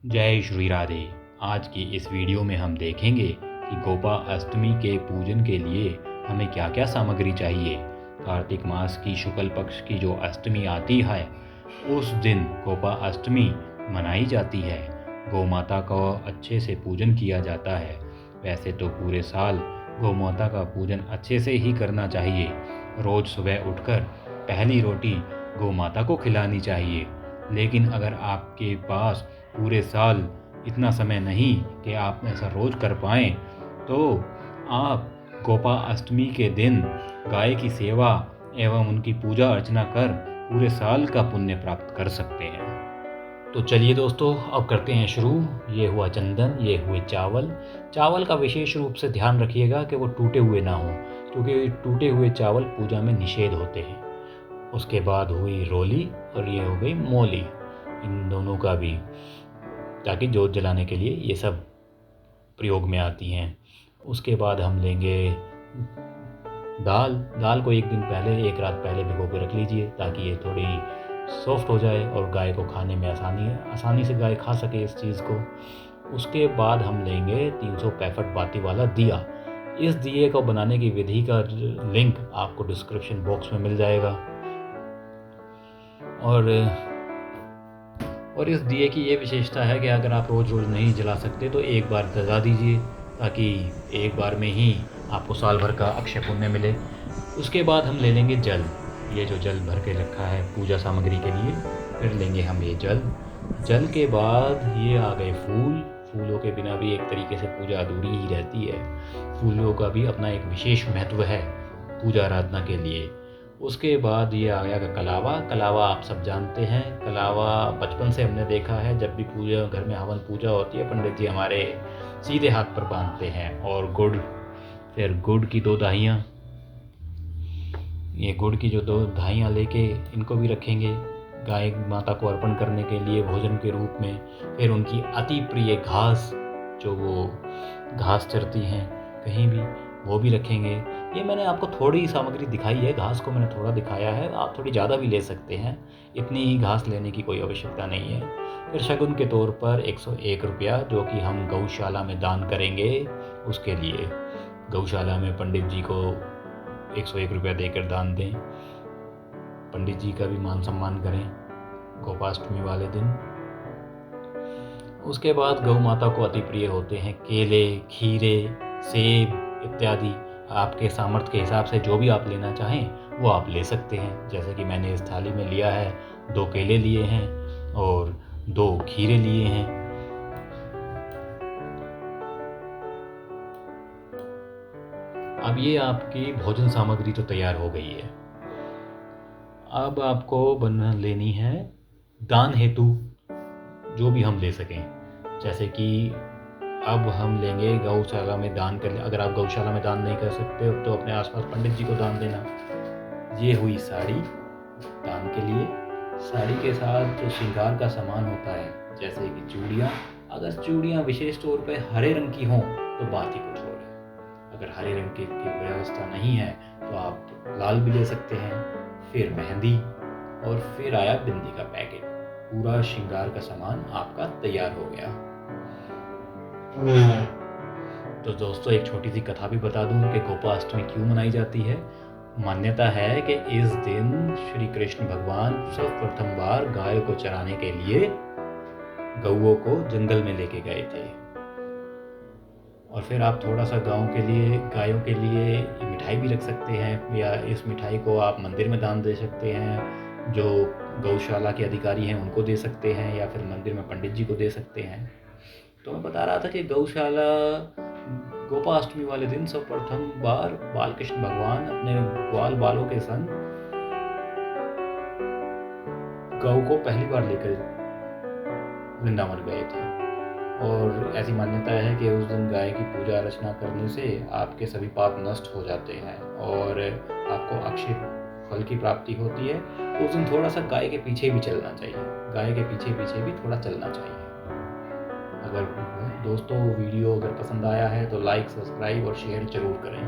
जय श्री राधे। आज की इस वीडियो में हम देखेंगे कि गोपा अष्टमी के पूजन के लिए हमें क्या क्या सामग्री चाहिए। कार्तिक मास की शुक्ल पक्ष की जो अष्टमी आती है उस दिन गोपा अष्टमी मनाई जाती है। गौ माता का अच्छे से पूजन किया जाता है। वैसे तो पूरे साल गौ माता का पूजन अच्छे से ही करना चाहिए। रोज़ सुबह उठकर पहली रोटी गौ माता को खिलानी चाहिए। लेकिन अगर आपके पास पूरे साल इतना समय नहीं कि आप ऐसा रोज़ कर पाएँ, तो आप गोपा अष्टमी के दिन गाय की सेवा एवं उनकी पूजा अर्चना कर पूरे साल का पुण्य प्राप्त कर सकते हैं। तो चलिए दोस्तों, अब करते हैं शुरू। ये हुआ चंदन, ये हुए चावल। चावल का विशेष रूप से ध्यान रखिएगा कि वो टूटे हुए ना हों, क्योंकि टूटे हुए चावल पूजा में निषेध होते हैं। उसके बाद हुई रोली और ये हो गई मोली, इन दोनों का भी, ताकि जोत जलाने के लिए ये सब प्रयोग में आती हैं। उसके बाद हम लेंगे दाल को एक दिन पहले, एक रात पहले भिगो के रख लीजिए, ताकि ये थोड़ी सॉफ्ट हो जाए और गाय को खाने में आसानी से गाय खा सके इस चीज़ को। उसके बाद हम लेंगे 365 बाती वाला दिया। इस दिए को बनाने की विधि का लिंक आपको डिस्क्रिप्शन बॉक्स में मिल जाएगा। और इस दिए की ये विशेषता है कि अगर आप रोज़ नहीं जला सकते तो एक बार जला दीजिए, ताकि एक बार में ही आपको साल भर का अक्षय पुण्य मिले। उसके बाद हम ले लेंगे जल। ये जो जल भर के रखा है पूजा सामग्री के लिए, फिर लेंगे हम ये जल के बाद ये आ गए फूलों के बिना भी एक तरीके से पूजा अधूरी ही रहती है। फूलों का भी अपना एक विशेष महत्व है पूजा आराधना के लिए। उसके बाद ये आ गया कलावा आप सब जानते हैं। कलावा बचपन से हमने देखा है, जब भी पूजा घर में हवन पूजा होती है पंडित जी हमारे सीधे हाथ पर बांधते हैं। और फिर गुड़ की 2 दाहियाँ, ये गुड़ की जो 2 दाहियाँ लेके इनको भी रखेंगे गाय माता को अर्पण करने के लिए भोजन के रूप में। फिर उनकी अति प्रिय घास, जो वो घास चरती हैं कहीं भी, वो भी रखेंगे। ये मैंने आपको थोड़ी सामग्री दिखाई है, घास को मैंने थोड़ा दिखाया है, आप थोड़ी ज़्यादा भी ले सकते हैं, इतनी ही घास लेने की कोई आवश्यकता नहीं है। फिर शगुन के तौर पर 101 रुपया, जो कि हम गौशाला में दान करेंगे, उसके लिए गौशाला में पंडित जी को 101 रुपया देकर दान दें। पंडित जी का भी मान सम्मान करें गोपाष्टमी वाले दिन। उसके बाद गौ माता को अति प्रिय होते हैं केले, खीरे, सेब इत्यादि। आपके सामर्थ्य के हिसाब से जो भी आप लेना चाहें वो आप ले सकते हैं। जैसे कि मैंने इस थाली में लिया है, 2 केले लिए हैं और 2 खीरे लिए हैं। अब ये आपकी भोजन सामग्री तो तैयार हो गई है। अब आपको लेनी है दान हेतु जो भी हम ले सकें। जैसे कि अब हम लेंगे गौशाला में दान कर। अगर आप गौशाला में दान नहीं कर सकते हो तो अपने आसपास पंडित जी को दान देना। ये हुई साड़ी दान के लिए। साड़ी के साथ जो श्रृंगार का सामान होता है, जैसे कि चूड़ियाँ, अगर चूड़ियाँ विशेष तौर पे हरे रंग की हों तो बात ही कुछ और है। अगर हरे रंग की व्यवस्था नहीं है तो आप लाल भी ले सकते हैं। फिर मेहंदी, और फिर आया बिंदी का पैकेट। पूरा श्रृंगार का सामान आपका तैयार हो गया। तो दोस्तों, एक छोटी सी कथा भी बता दूं कि गोपाष्टमी क्यों मनाई जाती है। मान्यता है कि इस दिन श्री कृष्ण भगवान सर्वप्रथम बार गाय को चराने के लिए गौओं को जंगल में लेके गए थे। और फिर आप थोड़ा सा गायों के लिए मिठाई भी रख सकते हैं, या इस मिठाई को आप मंदिर में दान दे सकते हैं। जो गौशाला के अधिकारी हैं उनको दे सकते हैं, या फिर मंदिर में पंडित जी को दे सकते हैं। तो मैं बता रहा था कि गौशाला गोपाष्टमी वाले दिन सर्वप्रथम बार बालकृष्ण भगवान अपने ग्वाल बालों के संग गौ को पहली बार लेकर वृंदावन गए थे। और ऐसी मान्यता है कि उस दिन गाय की पूजा अर्चना करने से आपके सभी पाप नष्ट हो जाते हैं और आपको अक्षय फल की प्राप्ति होती है। उस दिन थोड़ा सा गाय के पीछे भी चलना चाहिए, गाय के पीछे भी थोड़ा चलना चाहिए। अगर दोस्तों वीडियो अगर पसंद आया है तो लाइक, सब्सक्राइब और शेयर जरूर करें।